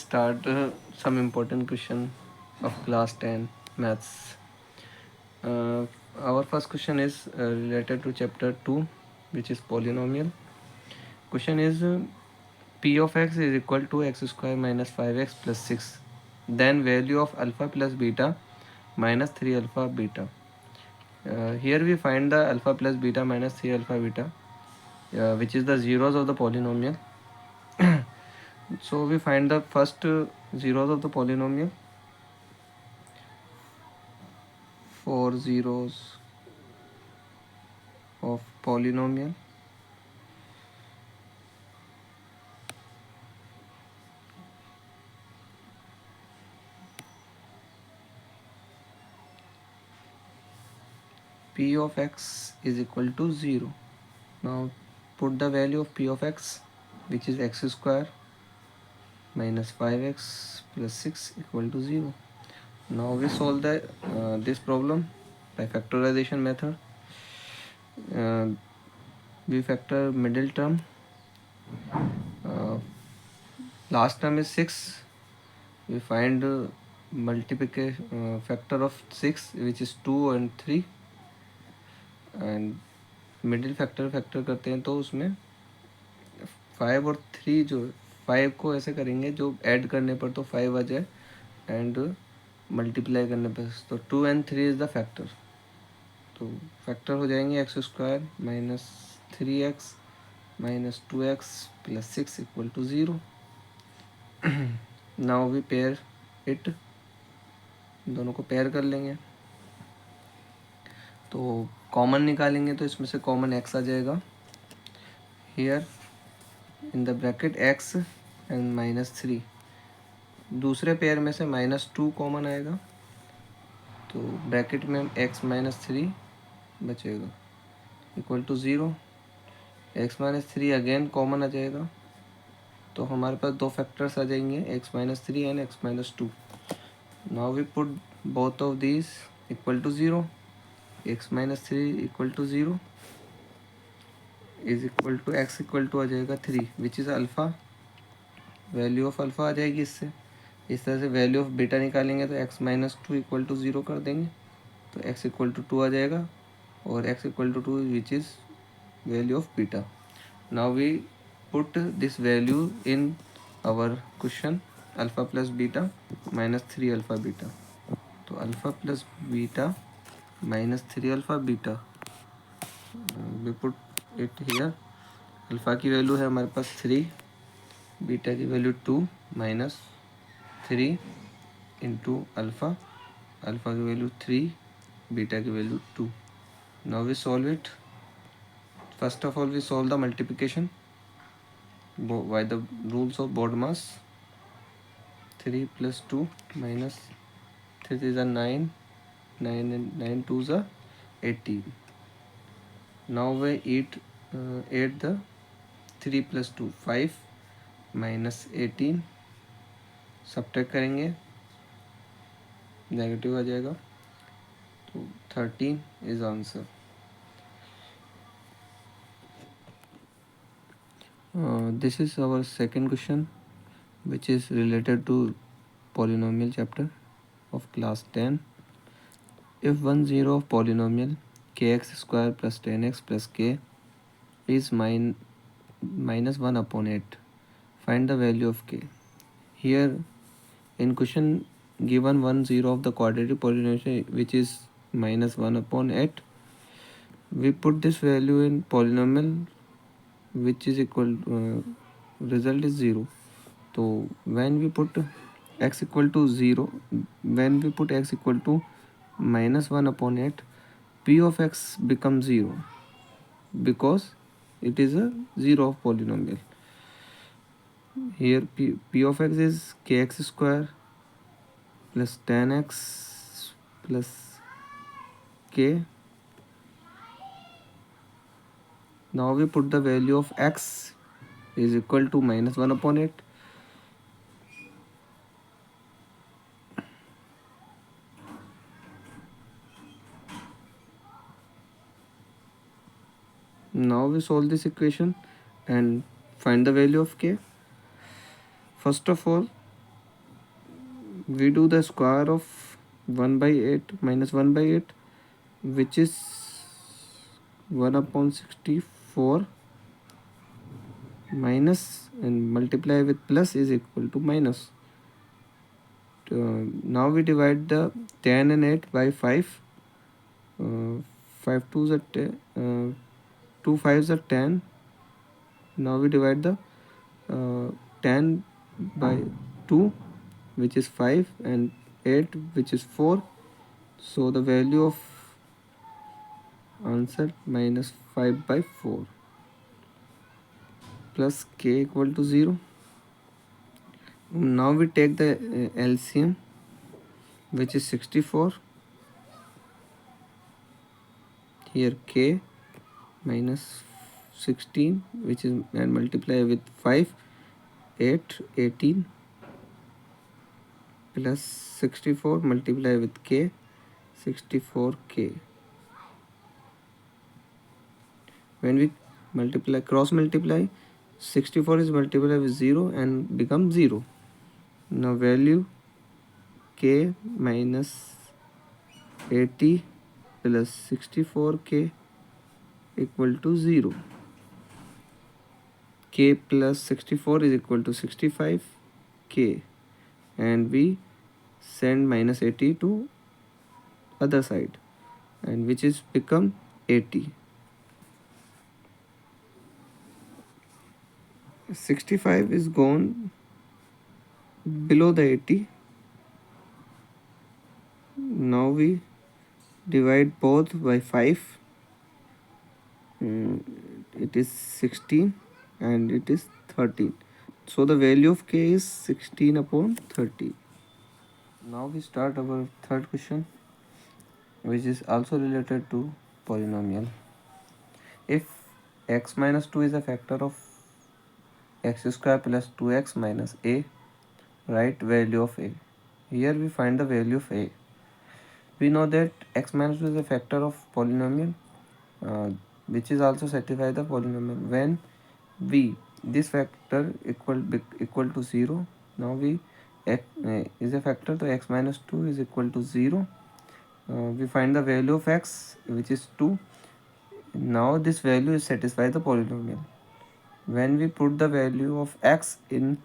start some important question of class 10 maths. Our first question is related to chapter 2, which is polynomial. Question is p of x is equal to x square minus 5x plus 6. Then value of alpha plus beta minus 3 alpha beta. Here we find the alpha plus beta minus 3 alpha beta, which is the zeros of the polynomial. So we find the first zeros of the polynomial. 4 zeros of polynomial. P of x is equal to 0. Now put the value of p of x, which is x square minus 5x plus 6 equal to 0. Now we solve this problem by factorization method. We factor middle term. Last term is 6. We find multiplication factor of 6, which is 2 and 3. And middle factor करते हैं तो उसमें 5 और 3 जो 5 को ऐसे करेंगे जो ऐड करने पर तो 5 आ जाए एंड मल्टीप्लाई करने पर तो 2 and 3 इज़ द फैक्टर. तो फैक्टर हो जाएंगे X square minus 3x minus 2x plus 6 equal to 0. Now we pair it, दोनों को पेयर कर लेंगे. तो कॉमन निकालेंगे तो इसमें से कॉमन x आ जाएगा. Here in the bracket x and minus 3. दूसरे पेयर में से -2 कॉमन आएगा तो ब्रैकेट में x माइनस 3 बचेगा equal to 0. x minus 3 again common आ जाएगा तो हमारे पास दो फैक्टर्स आ जाएंगे x minus 3 and x minus 2. Now we put both of these equal to 0. x minus 3 equal to 0 is equal to x equal to आ जाएगा 3, which is alpha. Value of alpha आ जाएगी इससे. इस तरह से वैल्यू ऑफ बीटा निकालेंगे तो x माइनस 2 इक्वल टू 0 कर देंगे तो x इक्वल टू 2 आ जाएगा और x equal to 2 which is value of beta. Now we put this value in our question alpha plus beta minus 3 alpha beta. तो alpha plus beta minus 3 alpha beta we put it here. Alpha की value है हमारे पास 3, beta की value 2 minus 3 into alpha. Alpha की value 3, beta की value 2. Now we solve it. First of all we solve the multiplication by the rules of BODMAS. 3 plus 2 minus 3 is a 9, 9 and 9 2s are 18. Now we add the 3 plus 2 5 minus 18. Subtract करेंगे negative आ जाएगा तो 13 is answer. This is our second question which is related to polynomial chapter of class 10. If one zero of polynomial kx square plus 10x plus k is minus 1 upon 8, find the value of k. Here in question given one zero of the quadratic polynomial which is minus 1 upon 8, we put this value in polynomial which is equal result is 0. तो when we put x equal to 0, when we put x equal to minus 1 upon 8, p of x becomes 0 because it is a 0 of polynomial. Here p of x is kx square plus 10x plus k. Now we put the value of x is equal to minus 1 upon 8. Now we solve this equation and find the value of k. First of all we do the square of 1 by 8 minus 1 by 8, which is 1 upon 64 minus, and multiply with plus is equal to minus. Now we divide the 10 and 8 by 5. 5 2s are 10, 2 5s are 10. Now we divide the 10 by 2, which is 5, and 8, which is 4. So the value of answer minus 5 by 4 plus k equal to 0. Now we take the LCM, which is 64. Here k minus 16, which is, and multiply with 5, 8 18 plus 64, multiply with k, 64k. When we multiply, cross multiply, 64 is multiplied with 0 and becomes 0. Now value k minus 80 plus 64k equal to 0. K plus 64 is equal to 65k, and we send minus 80 to other side, and which is become 80. 65 is gone below the 80. Now we divide both by 5. It is 16 and it is 13. So the value of k is 16 upon 30. Now we start our third question, which is also related to polynomial. If x minus 2 is a factor of x square plus 2x minus a, write value of a. Here we find the value of a. We know that x minus 2 is a factor of polynomial, which is also satisfy the polynomial when v, this factor equal to 0. Now we x is a factor, so x minus 2 is equal to 0. We find the value of x, which is 2. Now this value is satisfy the polynomial. When we put the value of x in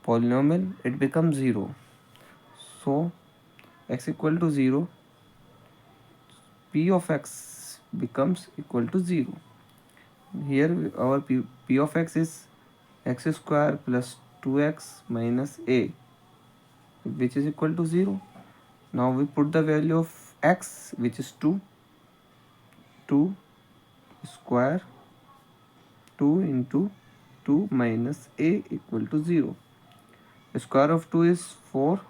polynomial, it becomes 0. So x equal to 0, p of x becomes equal to 0. Here our p of x is x square plus 2x minus a, which is equal to 0. Now we put the value of x, which is 2. 2 square, 2 into 2 minus a equal to 0. The square of 2 is 4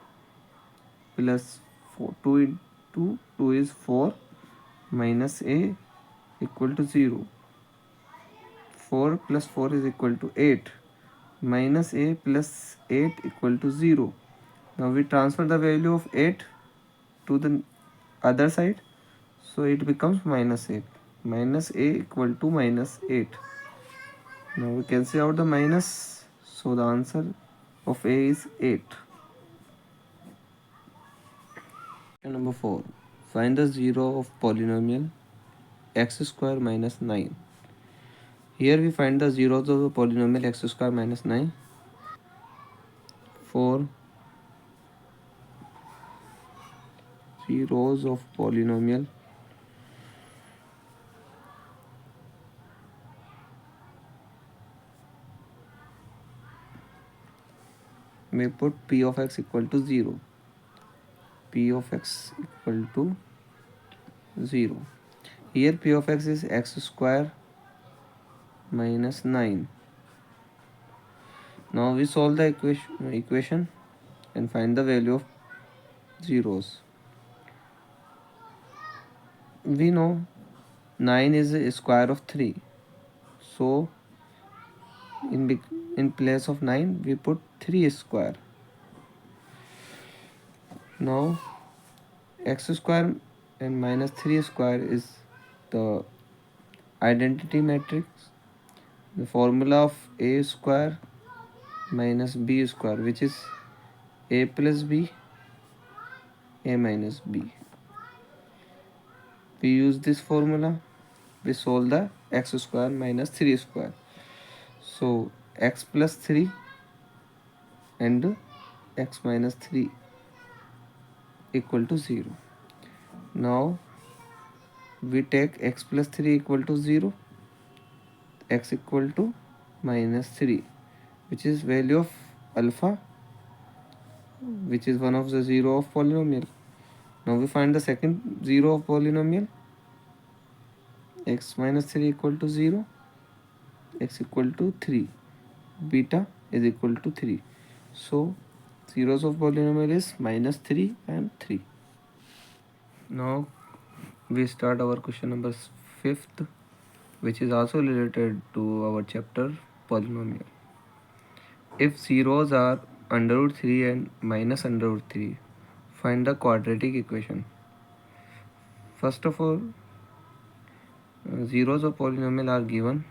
plus 4. 2 into 2 is 4 minus a equal to 0. 4 plus 4 is equal to 8 minus a plus 8 equal to 0. Now we transfer the value of 8 to the other side, so it becomes minus 8. Minus a equal to minus 8. Now we cancel out the minus, so the answer of a is 8. Number 4. Find the 0 of polynomial x square minus 9. Here we find the zeros of the polynomial x square minus 9. 4 zeros of polynomial may put p of x equal to 0. P of x equal to 0. Here p of x is x square minus 9. Now we solve the equation and find the value of zeros. We know 9 is a square of 3. So in place of 9 we put 3 square. Now x square and minus 3 square is the identity matrix. The formula of a square minus b square, which is a plus b a minus b. We use this formula, we solve the x square minus 3 square. So x plus 3 and x minus 3 equal to 0. Now we take x plus 3 equal to 0, x equal to minus 3, which is value of alpha, which is one of the 0 of polynomial. Now we find the second 0 of polynomial, x minus 3 equal to 0, x equal to 3, beta is equal to 3. So zeros of polynomial is minus 3 and 3. Now we start our question number 5th, which is also related to our chapter polynomial. If zeros are under root 3 and minus under root 3, find the quadratic equation. First of all, zeros of polynomial are given.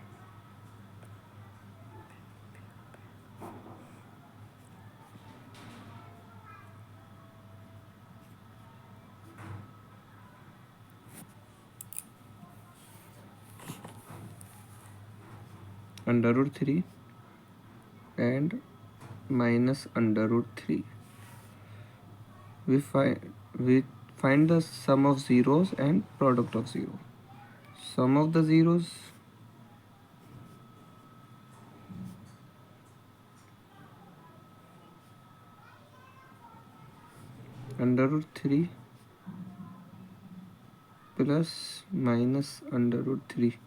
Under root 3 and minus under root 3. We find the sum of zeros and product of zero. Sum of the zeros under root 3 plus minus under root 3,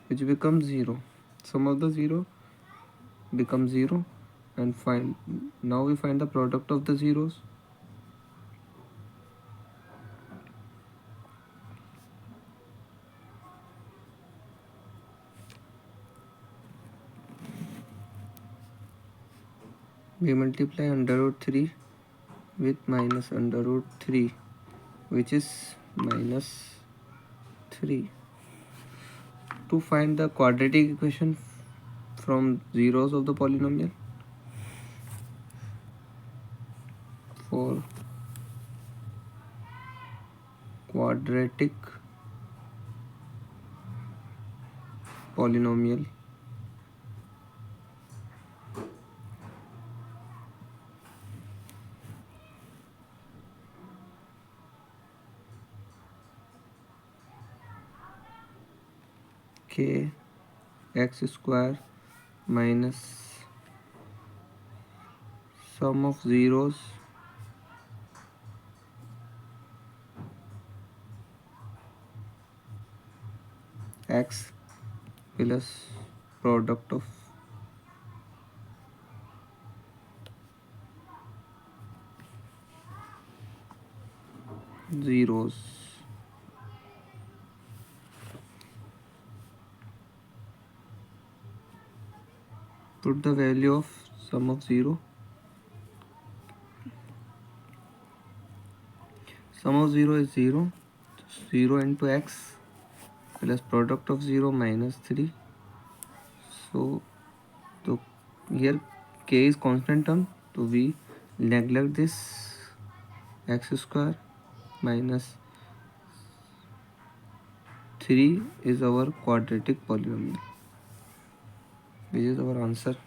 which becomes 0. Sum of the zero becomes 0, and now we find the product of the zeros. We multiply under root 3 with minus under root 3, which is minus 3. To find the quadratic equation from zeros of the polynomial, for quadratic polynomial, k x square minus sum of zeros x plus product of zeros. Put the value of sum of 0. Sum of 0 is 0. 0 into x plus product of 0 minus 3. So here k is constant term, so we neglect this. X square minus 3 is our quadratic polynomial, which is our answer.